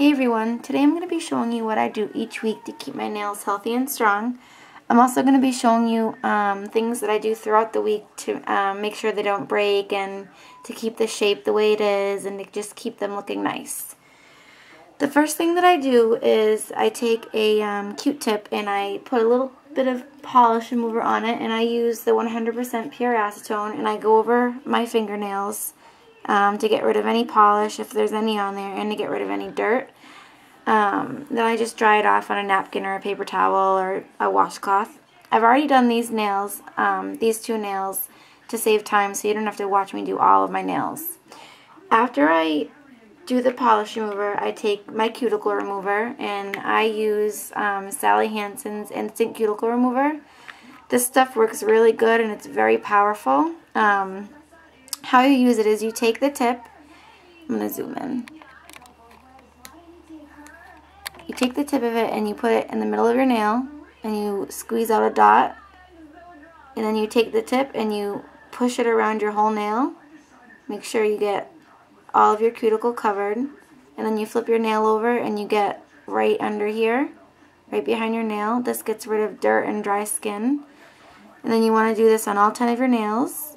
Hey everyone, today I'm going to be showing you what I do each week to keep my nails healthy and strong. I'm also going to be showing you things that I do throughout the week to make sure they don't break and to keep the shape the way it is and to just keep them looking nice. The first thing that I do is I take a Q-tip and I put a little bit of polish remover on it, and I use the 100% pure acetone, and I go over my fingernails to get rid of any polish if there's any on there and to get rid of any dirt. Then I just dry it off on a napkin or a paper towel or a washcloth. I've already done these nails, these two nails, to save time so you don't have to watch me do all of my nails. After I do the polish remover, I take my cuticle remover and I use Sally Hansen's Instant Cuticle Remover. This stuff works really good and it's very powerful. How you use it is you take the tip, I'm going to zoom in. You take the tip of it and you put it in the middle of your nail and you squeeze out a dot, and then you take the tip and you push it around your whole nail. Make sure you get all of your cuticle covered, and then you flip your nail over and you get right under here, right behind your nail. This gets rid of dirt and dry skin. And then you want to do this on all 10 of your nails.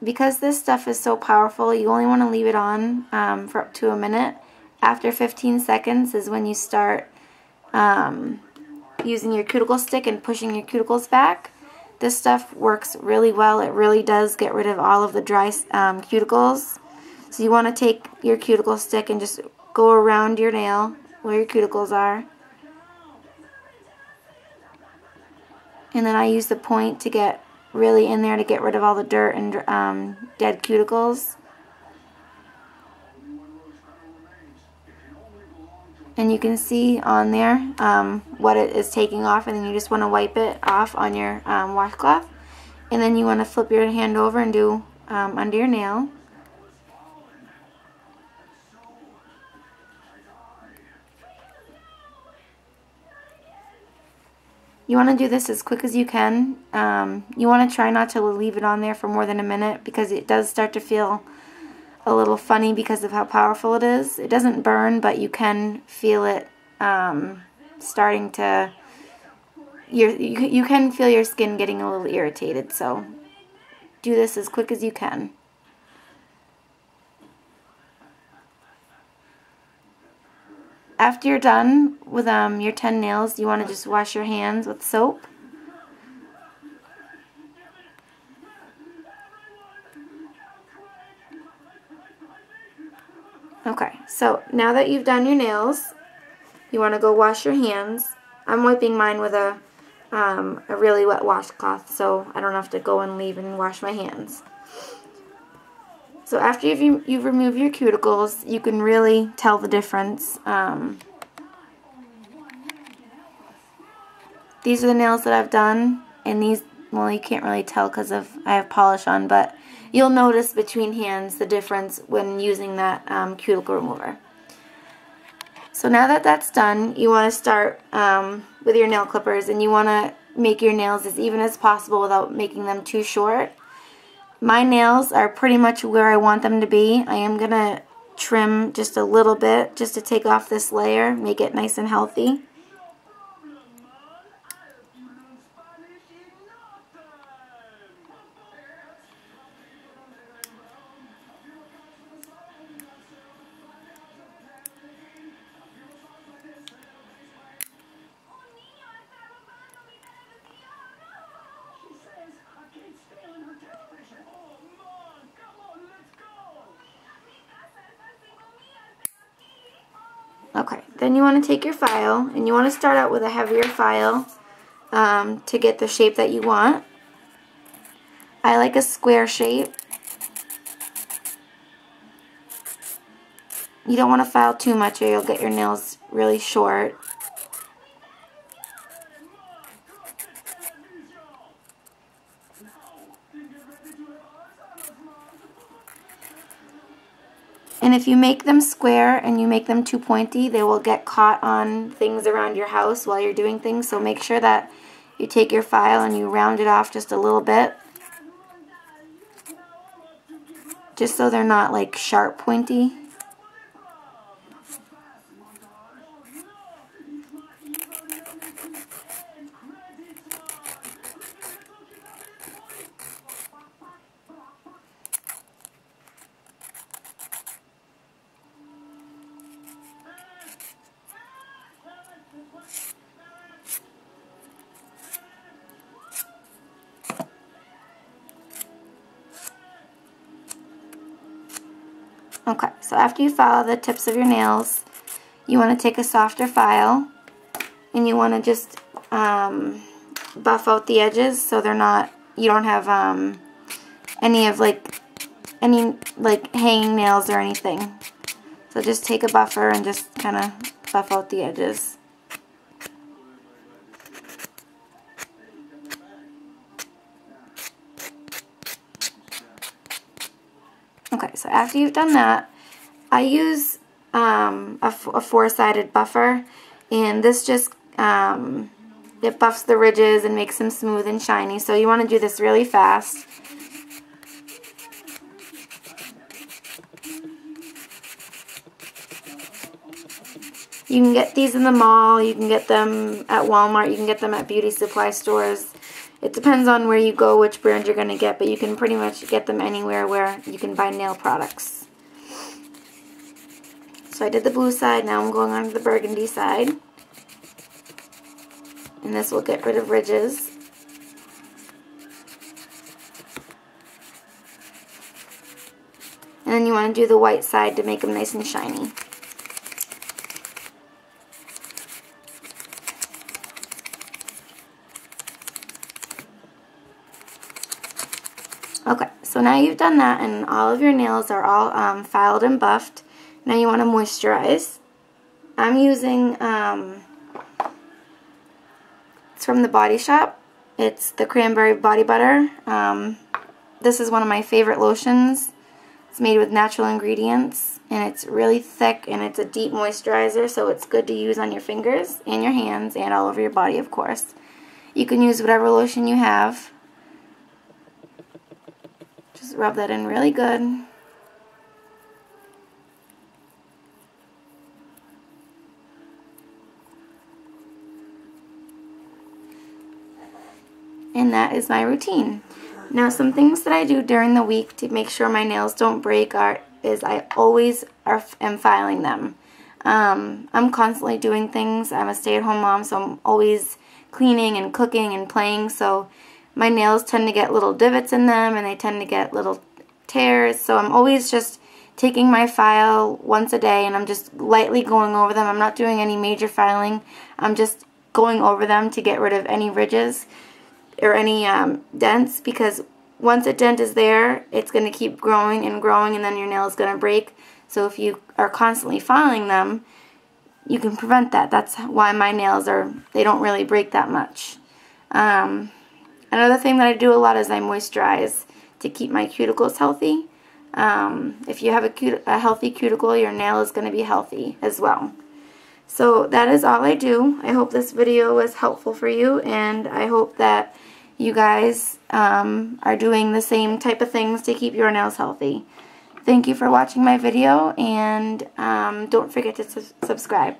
Because this stuff is so powerful, you only want to leave it on for up to a minute. After 15 seconds is when you start using your cuticle stick and pushing your cuticles back. This stuff works really well. It really does get rid of all of the dry cuticles. So you want to take your cuticle stick and just go around your nail where your cuticles are. And then I use the point to get really in there to get rid of all the dirt and dead cuticles. And you can see on there what it is taking off, and then you just want to wipe it off on your washcloth. And then you want to flip your hand over and do under your nail. You want to do this as quick as you can. You want to try not to leave it on there for more than a minute because it does start to feel a little funny because of how powerful it is. It doesn't burn, but you can feel it starting to, you can feel your skin getting a little irritated, so do this as quick as you can. After you're done with your 10 nails, you want to just wash your hands with soap. Okay, so now that you've done your nails, you want to go wash your hands. I'm wiping mine with a really wet washcloth, so I don't have to go and leave and wash my hands. So after you've removed your cuticles, you can really tell the difference. These are the nails that I've done, and these, well, you can't really tell because I have polish on, but you'll notice between hands the difference when using that cuticle remover. So now that that's done, you want to start with your nail clippers, and you want to make your nails as even as possible without making them too short. My nails are pretty much where I want them to be. I am going to trim just a little bit just to take off this layer, make it nice and healthy. Okay, then you want to take your file, and you want to start out with a heavier file to get the shape that you want. I like a square shape. You don't want to file too much or you'll get your nails really short. And if you make them square and you make them too pointy, they will get caught on things around your house while you're doing things. So make sure that you take your file and you round it off just a little bit just so they're not like sharp pointy. Okay, so after you file the tips of your nails, you want to take a softer file and you want to just buff out the edges so they're not, you don't have any hanging nails or anything. So just take a buffer and just kind of buff out the edges. Okay, so after you've done that, I use a four-sided buffer, and this just it buffs the ridges and makes them smooth and shiny. So you want to do this really fast. You can get these in the mall, you can get them at Walmart, you can get them at beauty supply stores. It depends on where you go, which brand you're going to get, but you can pretty much get them anywhere where you can buy nail products. So I did the blue side, now I'm going on to the burgundy side. And this will get rid of ridges. And then you want to do the white side to make them nice and shiny. Okay, so now you've done that and all of your nails are all filed and buffed. Now you want to moisturize. I'm using, it's from the Body Shop. It's the Cranberry Body Butter. This is one of my favorite lotions. It's made with natural ingredients and it's really thick and it's a deep moisturizer, so it's good to use on your fingers and your hands and all over your body, of course. You can use whatever lotion you have. Just rub that in really good. And that is my routine. Now, some things that I do during the week to make sure my nails don't break is I always am filing them. I'm constantly doing things. I'm a stay-at-home mom, so I'm always cleaning and cooking and playing, so my nails tend to get little divots in them and they tend to get little tears, so I'm always just taking my file once a day and I'm just lightly going over them. I'm not doing any major filing. I'm just going over them to get rid of any ridges or any dents, because once a dent is there, it's going to keep growing and growing and then your nail is going to break. So if you are constantly filing them, you can prevent that. That's why my nails they don't really break that much. Another thing that I do a lot is I moisturize to keep my cuticles healthy. If you have a healthy cuticle, your nail is going to be healthy as well. So that is all I do. I hope this video was helpful for you, and I hope that you guys are doing the same type of things to keep your nails healthy. Thank you for watching my video, and don't forget to subscribe.